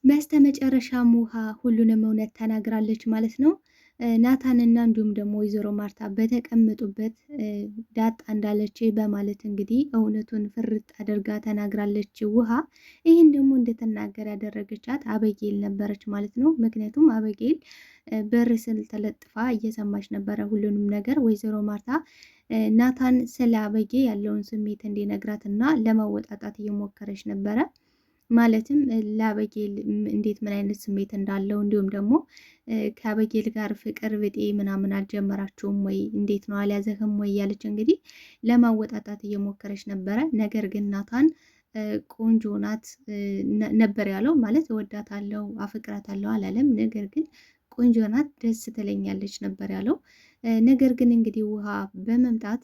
በስተመጨረሻም ውሃ ሁሉንም እውነት ተናግራለች ማለት ነው። ናታንና እንዲሁም ደግሞ ወይዘሮ ማርታ በተቀመጡበት ዳጣ እንዳለች በማለት እንግዲህ እውነቱን ፍርጥ አድርጋ ተናግራለች ውሃ። ይህን ደግሞ እንደተናገር ያደረገቻት አበጌል ነበረች ማለት ነው። ምክንያቱም አበጌል በር ስር ተለጥፋ እየሰማች ነበረ ሁሉንም ነገር። ወይዘሮ ማርታ ናታን ስለ አበጌ ያለውን ስሜት እንዲነግራት እና ለማወጣጣት እየሞከረች ነበረ። ማለትም ለአበጌል እንዴት ምን አይነት ስሜት እንዳለው እንዲሁም ደግሞ ከአበጌል ጋር ፍቅር ብጤ ምናምን አልጀመራችሁም ወይ እንዴት ነው አልያዘህም ወይ ያለች እንግዲህ ለማወጣጣት እየሞከረች ነበረ። ነገር ግን ናታን ቆንጆ ናት ነበር ያለው። ማለት እወዳታለሁ አፍቅራታለሁ አላለም። ነገር ግን ቆንጆ ናት ደስ ትለኛለች ነበር ያለው። ነገር ግን እንግዲህ ውሃ በመምጣት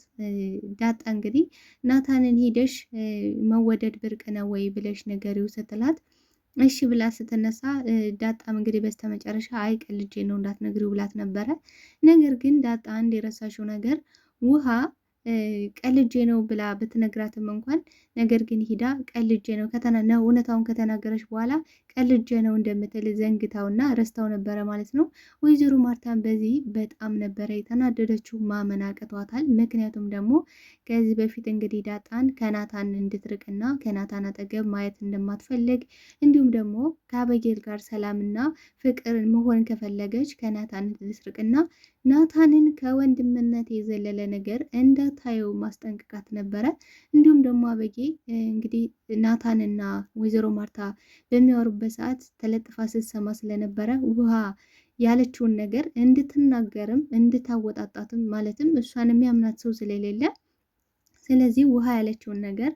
ዳጣ እንግዲህ ናታንን ሂደሽ መወደድ ብርቅ ነው ወይ ብለሽ ነገሪው ስትላት እሺ ብላ ስትነሳ ዳጣም እንግዲህ በስተመጨረሻ አይ ቀልጄ ነው እንዳትነግሪው ብላት ነበረ። ነገር ግን ዳጣ አንድ የረሳሽው ነገር ውሃ ቀልጄ ነው ብላ ብትነግራትም እንኳን ነገር ግን ሂዳ ቀልጄ ነው እውነታውን ከተናገረች በኋላ ቀልጄ ነው እንደምትል ዘንግታውና ረስታው ነበረ ማለት ነው። ወይዘሮ ማርታን በዚህ በጣም ነበረ የተናደደችው፣ ማመን አቅቷታል። ምክንያቱም ደግሞ ከዚህ በፊት እንግዲህ ዳጣን ከናታን እንድትርቅና ከናታን አጠገብ ማየት እንደማትፈልግ እንዲሁም ደግሞ ከአበጌል ጋር ሰላምና ፍቅር መሆን ከፈለገች ከናታን እንድትርቅና ናታንን ከወንድምነት የዘለለ ነገር እንዳታየው ማስጠንቀቃት ነበረ። እንዲሁም ደግሞ አበጌ እንግዲህ ናታንና ወይዘሮ ማርታ በሚያወሩበት ሰዓት ተለጥፋ ስትሰማ ስለነበረ ውሃ ያለችውን ነገር እንድትናገርም እንድታወጣጣትም ማለትም እሷን የሚያምናት ሰው ስለሌለ ስለዚህ ውሃ ያለችውን ነገር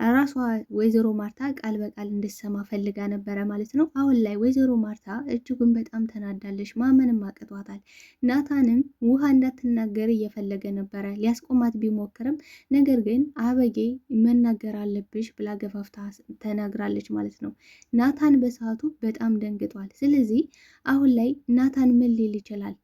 ራሷ ወይዘሮ ማርታ ቃል በቃል እንድትሰማ ፈልጋ ነበረ ማለት ነው። አሁን ላይ ወይዘሮ ማርታ እጅጉን በጣም ተናዳለች፣ ማመንም አቅቷታል። ናታንም ውሃ እንዳትናገር እየፈለገ ነበረ ሊያስቆማት ቢሞክርም ነገር ግን አበጌ መናገር አለብሽ ብላ ገፋፍታ ተናግራለች ማለት ነው። ናታን በሰዓቱ በጣም ደንግጧል። ስለዚህ አሁን ላይ ናታን ምን ሊል ይችላል?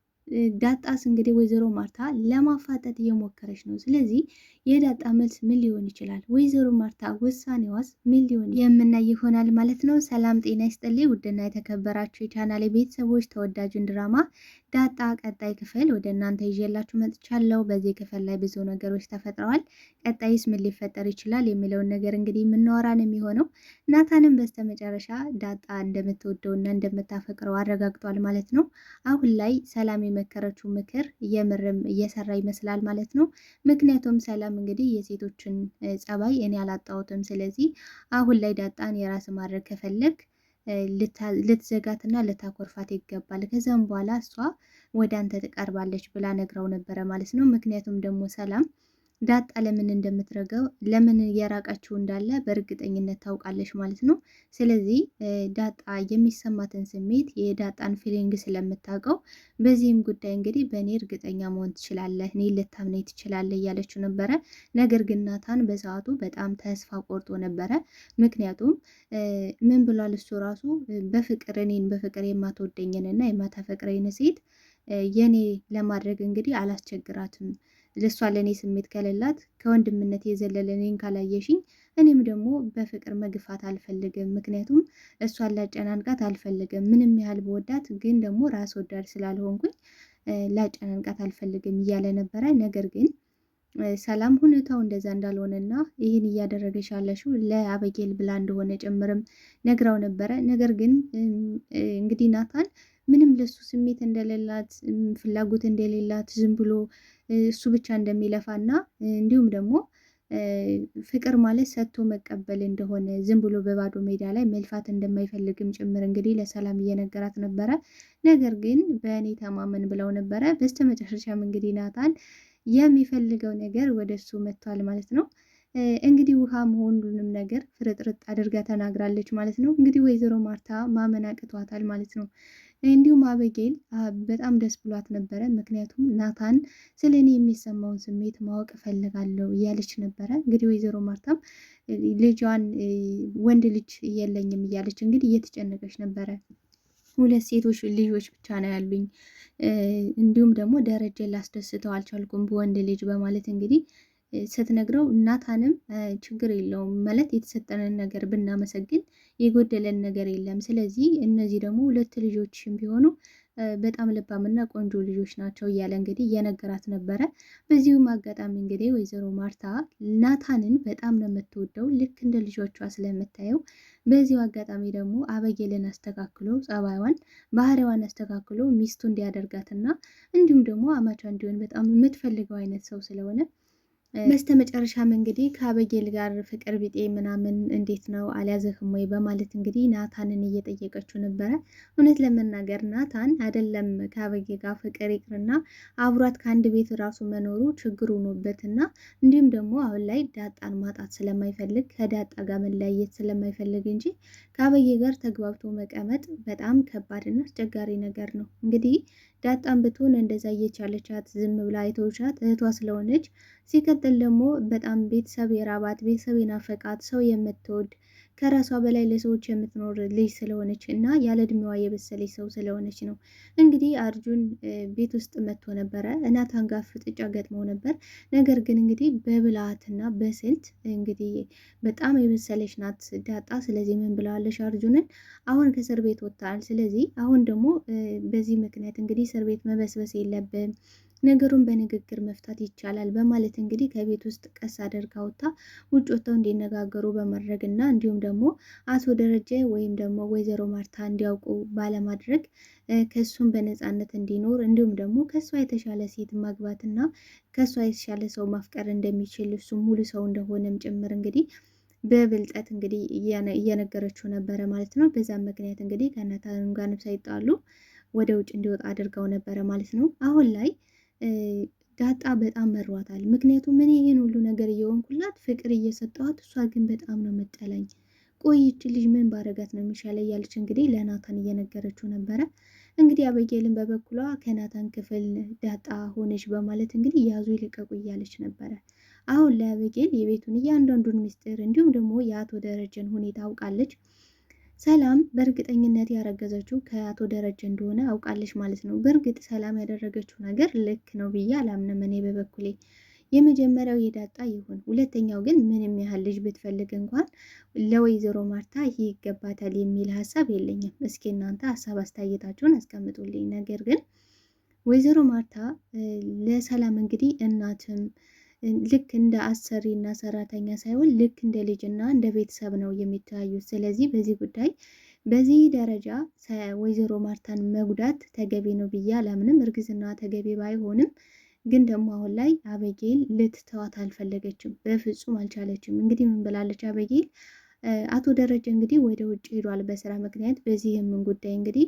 ዳጣስ እንግዲህ ወይዘሮ ማርታ ለማፋጠጥ እየሞከረች ነው። ስለዚህ የዳጣ መልስ ምን ሊሆን ይችላል? ወይዘሮ ማርታ ውሳኔዋስ ምን ሊሆን የምናይ ይሆናል ማለት ነው። ሰላም ጤና ይስጥልኝ ውድና የተከበራችሁ የቻናሌ ቤተሰቦች፣ ተወዳጁን ድራማ ዳጣ ቀጣይ ክፍል ወደ እናንተ ይዤላችሁ መጥቻለሁ። በዚህ ክፍል ላይ ብዙ ነገሮች ተፈጥረዋል። ቀጣይስ ምን ሊፈጠር ይችላል የሚለውን ነገር እንግዲህ የምናወራ ነው የሚሆነው። ናታንም በስተመጨረሻ ዳጣ እንደምትወደውና እንደምታፈቅረው አረጋግጧል ማለት ነው። አሁን ላይ ሰላም የመከረችው ምክር የምርም እየሰራ ይመስላል ማለት ነው። ምክንያቱም ሰላም እንግዲህ የሴቶችን ጸባይ እኔ አላጣሁትም። ስለዚህ አሁን ላይ ዳጣን የራስ ማድረግ ከፈለግ ልትዘጋትና ልታኮርፋት ይገባል። ከዛም በኋላ እሷ ወደ አንተ ትቀርባለች ብላ ነግራው ነበረ ማለት ነው። ምክንያቱም ደግሞ ሰላም ዳጣ ለምን እንደምትረገው ለምን እየራቀችው እንዳለ በእርግጠኝነት ታውቃለች ማለት ነው። ስለዚህ ዳጣ የሚሰማትን ስሜት የዳጣን ፊሊንግ ስለምታውቀው በዚህም ጉዳይ እንግዲህ በእኔ እርግጠኛ መሆን ትችላለህ፣ እኔ ልታምነኝ ትችላለህ እያለችው ነበረ። ነገር ግን ናታን በሰዓቱ በጣም ተስፋ ቆርጦ ነበረ። ምክንያቱም ምን ብሏል እሱ ራሱ እኔን በፍቅር የማትወደኝንና የማታፈቅረኝ ሴት የኔ ለማድረግ እንግዲህ አላስቸግራትም። ለሷ ለእኔ ስሜት ከሌላት ከወንድምነት የዘለለ እኔን ካላየሽኝ እኔም ደግሞ በፍቅር መግፋት አልፈልግም። ምክንያቱም እሷን ላጨናንቃት አልፈልግም። ምንም ያህል በወዳት ግን ደግሞ ራስ ወዳድ ስላልሆንኩኝ ላጨናንቃት አልፈልግም እያለ ነበረ። ነገር ግን ሰላም ሁኔታው እንደዛ እንዳልሆነና ይህን እያደረገች ያለሽው ለአበጌል ብላ እንደሆነ ጭምርም ነግራው ነበረ። ነገር ግን እንግዲህ ናታን ምንም ለሱ ስሜት እንደሌላት ፍላጎት እንደሌላት ዝም ብሎ እሱ ብቻ እንደሚለፋና እንዲሁም ደግሞ ፍቅር ማለት ሰጥቶ መቀበል እንደሆነ ዝም ብሎ በባዶ ሜዳ ላይ መልፋት እንደማይፈልግም ጭምር እንግዲህ ለሰላም እየነገራት ነበረ። ነገር ግን በእኔ ተማመን ብለው ነበረ። በስተመጨረሻም እንግዲህ ናታን የሚፈልገው ነገር ወደ እሱ መጥቷል ማለት ነው። እንግዲህ ውሃ መሆኑንም ነገር ፍርጥርጥ አድርጋ ተናግራለች ማለት ነው። እንግዲህ ወይዘሮ ማርታ ማመን አቅቷታል ማለት ነው። እንዲሁም አበጌል በጣም ደስ ብሏት ነበረ። ምክንያቱም ናታን ስለ እኔ የሚሰማውን ስሜት ማወቅ እፈልጋለሁ እያለች ነበረ። እንግዲህ ወይዘሮ ማርታም ልጇን ወንድ ልጅ የለኝም እያለች እንግዲህ እየተጨነቀች ነበረ። 2 ሴቶች ልጆች ብቻ ነው ያሉኝ፣ እንዲሁም ደግሞ ደረጀ ላስደስተው አልቻልኩም በወንድ ልጅ በማለት እንግዲህ ስትነግረው ናታንም ችግር የለውም ማለት የተሰጠንን ነገር ብናመሰግን የጎደለን ነገር የለም። ስለዚህ እነዚህ ደግሞ ሁለት ልጆችም ቢሆኑ በጣም ልባምና ቆንጆ ልጆች ናቸው እያለ እንግዲህ እየነገራት ነበረ። በዚሁም አጋጣሚ እንግዲህ ወይዘሮ ማርታ ናታንን በጣም ነው የምትወደው ልክ እንደ ልጆቿ ስለምታየው፣ በዚሁ አጋጣሚ ደግሞ አበጌልን አስተካክሎ ጸባይዋን፣ ባህሪዋን አስተካክሎ ሚስቱ እንዲያደርጋትና እንዲሁም ደግሞ አማቿ እንዲሆን በጣም የምትፈልገው አይነት ሰው ስለሆነ በስተ መጨረሻም እንግዲህ ከአበጌል ጋር ፍቅር ቢጤ ምናምን እንዴት ነው አልያዘህም ወይ በማለት እንግዲህ ናታንን እየጠየቀችው ነበረ። እውነት ለመናገር ናታን አይደለም ከአበጌል ጋር ፍቅር ይቅርና አብሯት ከአንድ ቤት ራሱ መኖሩ ችግር ሆኖበትና እንዲሁም ደግሞ አሁን ላይ ዳጣን ማጣት ስለማይፈልግ ከዳጣ ጋር መለያየት ስለማይፈልግ እንጂ ከአበጌል ጋር ተግባብቶ መቀመጥ በጣም ከባድና አስቸጋሪ ነገር ነው። እንግዲህ ዳጣን ብትሆን እንደዛ እየቻለቻት ዝም ብላ አይተውቻት እህቷ ስለሆነች፣ ሲቀጥል ደግሞ በጣም ቤተሰብ የራባት ቤተሰብ የናፈቃት ሰው የምትወድ ከራሷ በላይ ለሰዎች የምትኖር ልጅ ስለሆነች እና ያለ እድሜዋ የበሰለች ሰው ስለሆነች ነው። እንግዲህ አርጁን ቤት ውስጥ መጥቶ ነበረ ናታን ጋር ፍጥጫ ገጥመው ነበር። ነገር ግን እንግዲህ በብልሃትና በስልት እንግዲህ በጣም የበሰለች ናት ዳጣ። ስለዚህ ምን ብለዋለች አርጁንን አሁን ከእስር ቤት ወጥተዋል። ስለዚህ አሁን ደግሞ በዚህ ምክንያት እንግዲህ እስር ቤት መበስበስ የለብም ነገሩን በንግግር መፍታት ይቻላል በማለት እንግዲህ ከቤት ውስጥ ቀስ አድርጋ ወጥታ ውጭ ወጥተው እንዲነጋገሩ በማድረግ እና እንዲሁም ደግሞ አቶ ደረጀ ወይም ደግሞ ወይዘሮ ማርታ እንዲያውቁ ባለማድረግ ከሱም በነፃነት እንዲኖር እንዲሁም ደግሞ ከሷ የተሻለ ሴት ማግባትና ከሷ የተሻለ ሰው ማፍቀር እንደሚችል እሱ ሙሉ ሰው እንደሆነም ጭምር እንግዲህ በብልጠት እንግዲህ እየነገረችው ነበረ ማለት ነው። በዛም ምክንያት እንግዲህ ከናታን ጋር ሳይጣሉ ወደ ውጭ እንዲወጣ አድርገው ነበረ ማለት ነው። አሁን ላይ ዳጣ በጣም መሯታል። ምክንያቱም እኔ ይህን ሁሉ ነገር እየሆንኩላት ፍቅር እየሰጠኋት እሷ ግን በጣም ነው መጠላኝ። ቆይች ልጅ ምን ባረጋት ነው የሚሻለ እያለች እንግዲህ ለናታን እየነገረችው ነበረ። እንግዲህ አበጌልን በበኩሏ ከናታን ክፍል ዳጣ ሆነች በማለት እንግዲህ ያዙ ይልቀቁ እያለች ነበረ። አሁን ላይ አበጌል የቤቱን እያንዳንዱን ምስጢር እንዲሁም ደግሞ የአቶ ደረጀን ሁኔታ አውቃለች። ሰላም በእርግጠኝነት ያረገዘችው ከአቶ ደረጀ እንደሆነ አውቃለች ማለት ነው። በእርግጥ ሰላም ያደረገችው ነገር ልክ ነው ብዬ አላምንም እኔ በበኩሌ። የመጀመሪያው የዳጣ ይሁን፣ ሁለተኛው ግን ምንም ያህል ልጅ ብትፈልግ እንኳን ለወይዘሮ ማርታ ይህ ይገባታል የሚል ሀሳብ የለኝም። እስኪ እናንተ ሀሳብ አስተያየታችሁን አስቀምጡልኝ። ነገር ግን ወይዘሮ ማርታ ለሰላም እንግዲህ እናትም ልክ እንደ አሰሪ እና ሰራተኛ ሳይሆን ልክ እንደ ልጅና እንደ ቤተሰብ ነው የሚተያዩት። ስለዚህ በዚህ ጉዳይ በዚህ ደረጃ ወይዘሮ ማርታን መጉዳት ተገቢ ነው ብዬ አላምንም። እርግዝና ተገቢ ባይሆንም ግን ደግሞ አሁን ላይ አበጌል ልትተዋት አልፈለገችም፣ በፍጹም አልቻለችም። እንግዲህ ምን ብላለች አበጌል? አቶ ደረጀ እንግዲህ ወደ ውጭ ሄዷል በስራ ምክንያት። በዚህም ጉዳይ እንግዲህ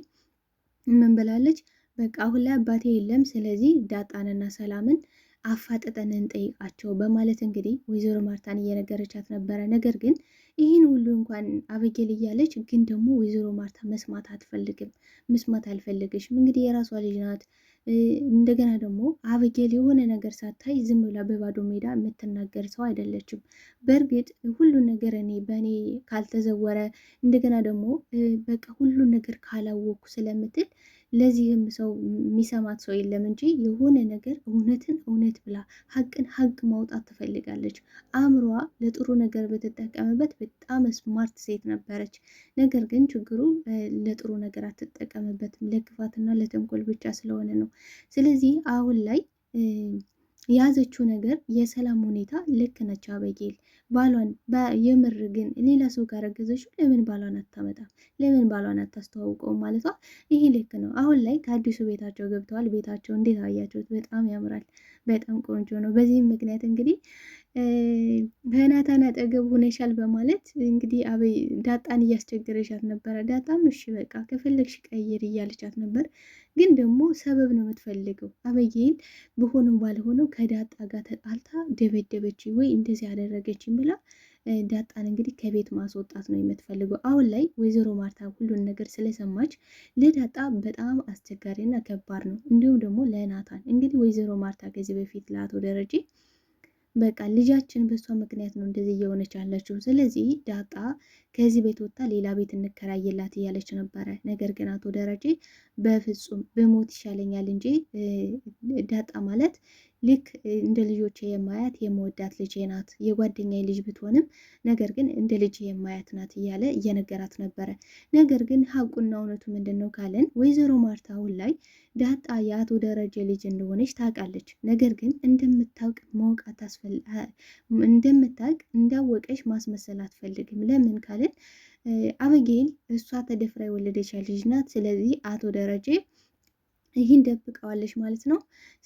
ምን ብላለች? በቃ አሁን ላይ አባቴ የለም፣ ስለዚህ ዳጣንና ሰላምን አፋጥጠን እንጠይቃቸው በማለት እንግዲህ ወይዘሮ ማርታን እየነገረቻት ነበረ። ነገር ግን ይህን ሁሉ እንኳን አበጌል እያለች ግን ደግሞ ወይዘሮ ማርታ መስማት አትፈልግም፣ መስማት አልፈለገችም። እንግዲህ የራሷ ልጅ ናት። እንደገና ደግሞ አበጌል የሆነ ነገር ሳታይ ዝም ብላ በባዶ ሜዳ የምትናገር ሰው አይደለችም። በእርግጥ ሁሉን ነገር በእኔ ካልተዘወረ እንደገና ደግሞ በቃ ሁሉን ነገር ካላወቅኩ ስለምትል ለዚህም ሰው የሚሰማት ሰው የለም እንጂ የሆነ ነገር እውነትን እውነት ብላ ሀቅን ሀቅ ማውጣት ትፈልጋለች። አእምሯ ለጥሩ ነገር በተጠቀምበት በጣም ስማርት ሴት ነበረች። ነገር ግን ችግሩ ለጥሩ ነገር አትጠቀምበትም፣ ለክፋትና ለተንኮል ብቻ ስለሆነ ነው። ስለዚህ አሁን ላይ የያዘችው ነገር የሰላም ሁኔታ ልክ ነች። አበጌል ባሏን የምር ግን ሌላ ሰው ጋር ረገዘችው፣ ለምን ባሏን አታመጣም? ለምን ባሏን አታስተዋውቀውም? ማለቷ ይሄ ልክ ነው። አሁን ላይ ከአዲሱ ቤታቸው ገብተዋል። ቤታቸው እንዴት አያቸውት? በጣም ያምራል፣ በጣም ቆንጆ ነው። በዚህም ምክንያት እንግዲህ በናታን አጠገብ ሆነሻል በማለት እንግዲህ ዳጣን እያስቸገረሻት ነበረ። ዳጣም እሺ በቃ ከፈለግሽ ቀይር እያለቻት ነበር። ግን ደግሞ ሰበብ ነው የምትፈልገው። አበጌል በሆነው ባልሆነው ከዳጣ ጋር ተጣልታ ደበደበች ወይ እንደዚህ ያደረገች ብላ ዳጣን እንግዲህ ከቤት ማስወጣት ነው የምትፈልገው። አሁን ላይ ወይዘሮ ማርታ ሁሉን ነገር ስለሰማች ለዳጣ በጣም አስቸጋሪና ከባድ ነው። እንዲሁም ደግሞ ለናታን እንግዲህ ወይዘሮ ማርታ ከዚህ በፊት ለአቶ ደረጀ በቃ ልጃችን በሷ ምክንያት ነው እንደዚህ እየሆነች ያለችው፣ ስለዚህ ዳጣ ከዚህ ቤት ወጥታ ሌላ ቤት እንከራየላት እያለች ነበረ። ነገር ግን አቶ ደረጀ በፍጹም በሞት ይሻለኛል እንጂ ዳጣ ማለት ልክ እንደ ልጆቼ የማያት የመወዳት ልጄ ናት፣ የጓደኛ ልጅ ብትሆንም ነገር ግን እንደ ልጄ የማያት ናት እያለ እየነገራት ነበረ። ነገር ግን ሀቁና እውነቱ ምንድን ነው ካለን ወይዘሮ ማርታ አሁን ላይ ዳጣ የአቶ ደረጀ ልጅ እንደሆነች ታውቃለች። ነገር ግን እንደምታውቅ እንደምታውቅ እንዳወቀች ማስመሰል አትፈልግም። ለምን ካልን አበጌል እሷ ተደፍራ የወለደች ልጅ ናት። ስለዚህ አቶ ደረጀ ይህን ደብቀዋለች ማለት ነው።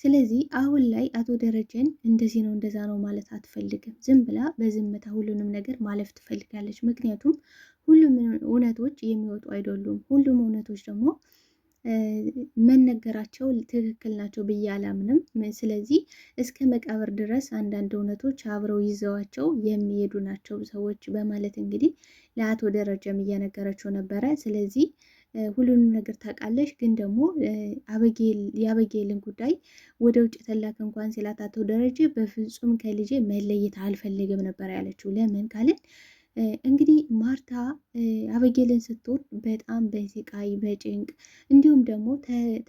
ስለዚህ አሁን ላይ አቶ ደረጀን እንደዚህ ነው እንደዛ ነው ማለት አትፈልግም። ዝም ብላ በዝምታ ሁሉንም ነገር ማለፍ ትፈልጋለች። ምክንያቱም ሁሉም እውነቶች የሚወጡ አይደሉም። ሁሉም እውነቶች ደግሞ መነገራቸው ትክክል ናቸው ብዬ አላምንም። ስለዚህ እስከ መቃብር ድረስ አንዳንድ እውነቶች አብረው ይዘዋቸው የሚሄዱ ናቸው ሰዎች በማለት እንግዲህ ለአቶ ደረጀም እየነገረችው ነበረ። ስለዚህ ሁሉንም ነገር ታውቃለች፣ ግን ደግሞ የአበጌልን ጉዳይ ወደ ውጭ ተላክ እንኳን ሲላት አቶ ደረጀ በፍጹም ከልጄ መለየት አልፈልግም ነበር ያለችው። ለምን ካልን እንግዲህ ማርታ አበጌልን ስትወድ በጣም በስቃይ በጭንቅ እንዲሁም ደግሞ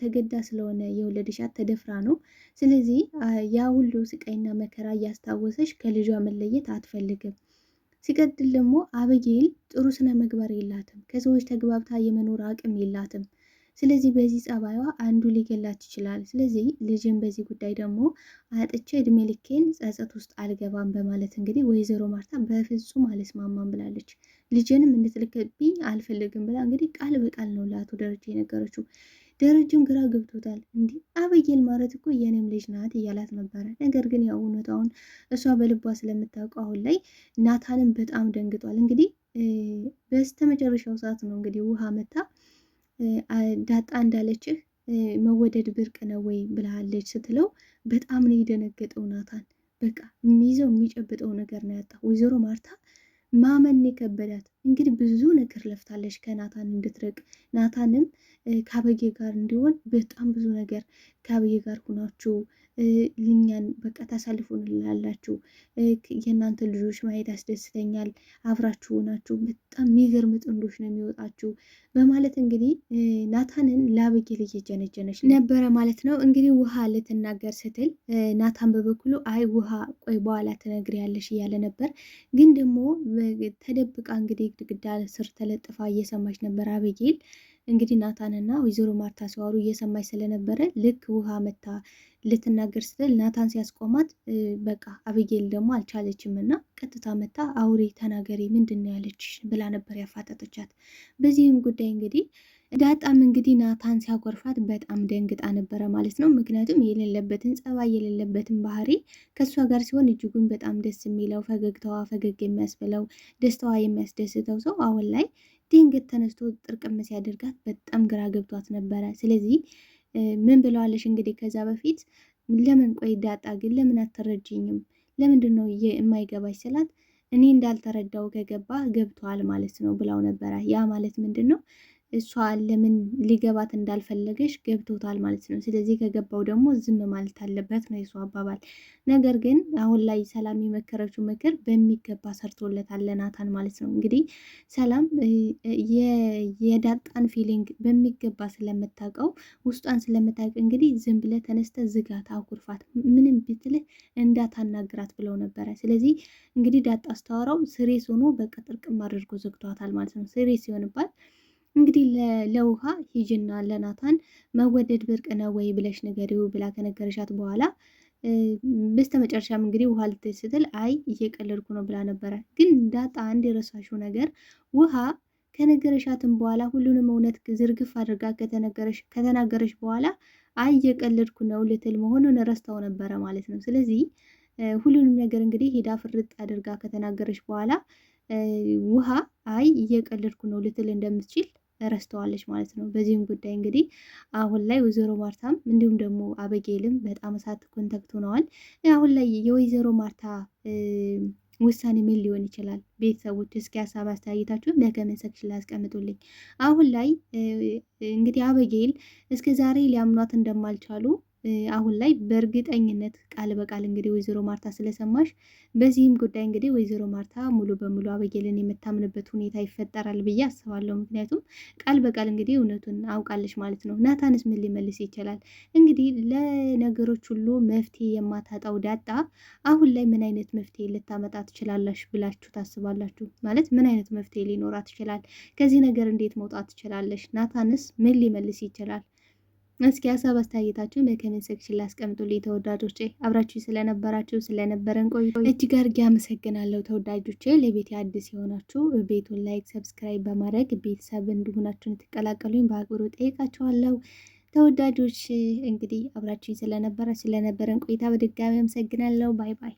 ተገዳ ስለሆነ የወለደቻት ተደፍራ ነው። ስለዚህ ያ ሁሉ ስቃይና መከራ እያስታወሰች ከልጇ መለየት አትፈልግም። ሲቀጥል ደግሞ አበጌል ጥሩ ስነ ምግባር የላትም፣ ከሰዎች ተግባብታ የመኖር አቅም የላትም። ስለዚህ በዚህ ጸባይዋ አንዱ ሊገላት ይችላል። ስለዚህ ልጅን በዚህ ጉዳይ ደግሞ አጥቼ እድሜ ልኬን ጸጸት ውስጥ አልገባም በማለት እንግዲህ ወይዘሮ ማርታ በፍጹም አልስማማም ብላለች። ልጅንም እንድትልክብኝ አልፈልግም ብላ እንግዲህ ቃል በቃል ነው ለአቶ ደረጀ የነገረችው። ደረጀም ግራ ገብቶታል። እንዲህ አበጌል ማለት እኮ የኔም ልጅ ናት እያላት ነበረ። ነገር ግን ያው እውነታውን እሷ በልቧ ስለምታውቀው አሁን ላይ ናታንም በጣም ደንግጧል። እንግዲህ በስተመጨረሻው ሰዓት ነው እንግዲህ ውሃ መታ ዳጣ እንዳለችህ መወደድ ብርቅ ነው ወይ ብላለች ስትለው በጣም ነው የደነገጠው ናታን። በቃ የሚይዘው የሚጨብጠው ነገር ነው ያጣ። ወይዘሮ ማርታ ማመን የከበዳት እንግዲህ ብዙ ነገር ለፍታለች ከናታን እንድትርቅ፣ ናታንም ከአበጌ ጋር እንዲሆን በጣም ብዙ ነገር ከአበጌ ጋር ሁናችሁ ልኛን በቃ ታሳልፉንላላችሁ፣ የእናንተ ልጆች ማየት ያስደስተኛል፣ አብራችሁ ሆናችሁ በጣም የሚገርም ጥንዶች ነው የሚወጣችሁ በማለት እንግዲህ ናታንን ለአበጌል እየጀነጀነች ነበረ ማለት ነው። እንግዲህ ውሃ ልትናገር ስትል ናታን በበኩሉ አይ ውሃ ቆይ በኋላ ትነግሪያለሽ እያለ ነበር። ግን ደግሞ ተደብቃ እንግዲህ ግድግዳ ስር ተለጥፋ እየሰማች ነበር አበጌል። እንግዲህ ናታንና ወይዘሮ ማርታ ሲዋሩ እየሰማች ስለነበረ ልክ ውሃ መታ ልትናገር ስትል ናታን ሲያስቆማት በቃ አበጌል ደግሞ አልቻለችም እና ቀጥታ መታ አውሬ ተናገሪ ምንድን ነው ያለች ብላ ነበር ያፋጠጠቻት። በዚህም ጉዳይ እንግዲህ ዳጣም እንግዲህ ናታን ሲያኮርፋት በጣም ደንግጣ ነበረ ማለት ነው። ምክንያቱም የሌለበትን ጸባይ የሌለበትን ባህሪ ከእሷ ጋር ሲሆን እጅጉን በጣም ደስ የሚለው ፈገግታዋ ፈገግ የሚያስብለው ደስታዋ የሚያስደስተው ሰው አሁን ላይ ድንገት ተነስቶ ጥርቅም ሲያደርጋት በጣም ግራ ገብቷት ነበረ። ስለዚህ ምን ብለዋለሽ እንግዲህ ከዛ በፊት ለምን ቆይ ዳጣ ግን ለምን አትረጅኝም? ለምንድን ነው የማይገባሽ ስላት እኔ እንዳልተረዳው ከገባ ገብቷል ማለት ነው ብላው ነበረ። ያ ማለት ምንድን ነው እሷ ለምን ሊገባት እንዳልፈለገች ገብቶታል ማለት ነው። ስለዚህ ከገባው ደግሞ ዝም ማለት አለበት ነው የሷ አባባል። ነገር ግን አሁን ላይ ሰላም የመከረችው ምክር በሚገባ ሰርቶለታል ለናታን ማለት ነው። እንግዲህ ሰላም የዳጣን ፊሊንግ በሚገባ ስለምታውቀው ውስጧን ስለምታውቅ እንግዲህ ዝም ብለህ ተነስተ ዝጋት፣ አኩርፋት፣ ምንም ብትልህ እንዳታናግራት ብለው ነበረ። ስለዚህ እንግዲህ ዳጣ አስተዋራው ስሬስ ሆኖ በቃ ጥርቅም አድርጎ ዘግቷታል ማለት ነው። ስሬስ ሲሆንባት እንግዲህ ለውሃ ሂጅና ለናታን መወደድ ብርቅ ነው ወይ ብለሽ ንገሪው ብላ ከነገረሻት በኋላ በስተመጨረሻም እንግዲህ ውሃ ልትል ስትል አይ እየቀለድኩ ነው ብላ ነበረ። ግን ዳጣ አንድ የረሳሽው ነገር ውሃ ከነገረሻትም በኋላ ሁሉንም እውነት ዝርግፍ አድርጋ ከተናገረሽ በኋላ አይ እየቀለድኩ ነው ልትል መሆኑን ረስታው ነበረ ማለት ነው። ስለዚህ ሁሉንም ነገር እንግዲህ ሄዳ ፍርጥ አድርጋ ከተናገረች በኋላ ውሃ አይ እየቀለድኩ ነው ልትል እንደምትችል ረስተዋለች ማለት ነው። በዚህም ጉዳይ እንግዲህ አሁን ላይ ወይዘሮ ማርታም እንዲሁም ደግሞ አበጌልም በጣም እሳት ኮንታክት ሆነዋል። አሁን ላይ የወይዘሮ ማርታ ውሳኔ ምን ሊሆን ይችላል? ቤተሰቦች እስኪ ሀሳብ አስተያየታችሁን በኮሜንት ሴክሽን ላይ አስቀምጡልኝ። አሁን ላይ እንግዲህ አበጌል እስከ ዛሬ ሊያምኗት እንደማልቻሉ አሁን ላይ በእርግጠኝነት ቃል በቃል እንግዲህ ወይዘሮ ማርታ ስለሰማሽ በዚህም ጉዳይ እንግዲህ ወይዘሮ ማርታ ሙሉ በሙሉ አበየልን የምታምንበት ሁኔታ ይፈጠራል ብዬ አስባለሁ። ምክንያቱም ቃል በቃል እንግዲህ እውነቱን አውቃለች ማለት ነው። ናታንስ ምን ሊመልስ ይችላል? እንግዲህ ለነገሮች ሁሉ መፍትሄ የማታጣው ዳጣ አሁን ላይ ምን አይነት መፍትሄ ልታመጣ ትችላለሽ ብላችሁ ታስባላችሁ? ማለት ምን አይነት መፍትሄ ሊኖራት ይችላል? ከዚህ ነገር እንዴት መውጣት ትችላለሽ? ናታንስ ምን ሊመልስ ይችላል? እስኪ ሀሳብ አስተያየታችሁን በኮሜንት ሴክሽን ላይ አስቀምጡልኝ። ተወዳጆቼ አብራችሁ ስለነበረን ቆይቶ እጅግ አድርጌ አመሰግናለሁ። ተወዳጆቼ ለቤት አዲስ የሆናችሁ ቤቱን ላይክ፣ ሰብስክራይብ በማድረግ ቤተሰብ እንዲሆናችሁን ትቀላቀሉኝ በአክብሮት ጠይቃችኋለሁ። ተወዳጆች እንግዲህ አብራችሁ ስለነበረን ቆይታ በድጋሚ አመሰግናለሁ። ባይ ባይ።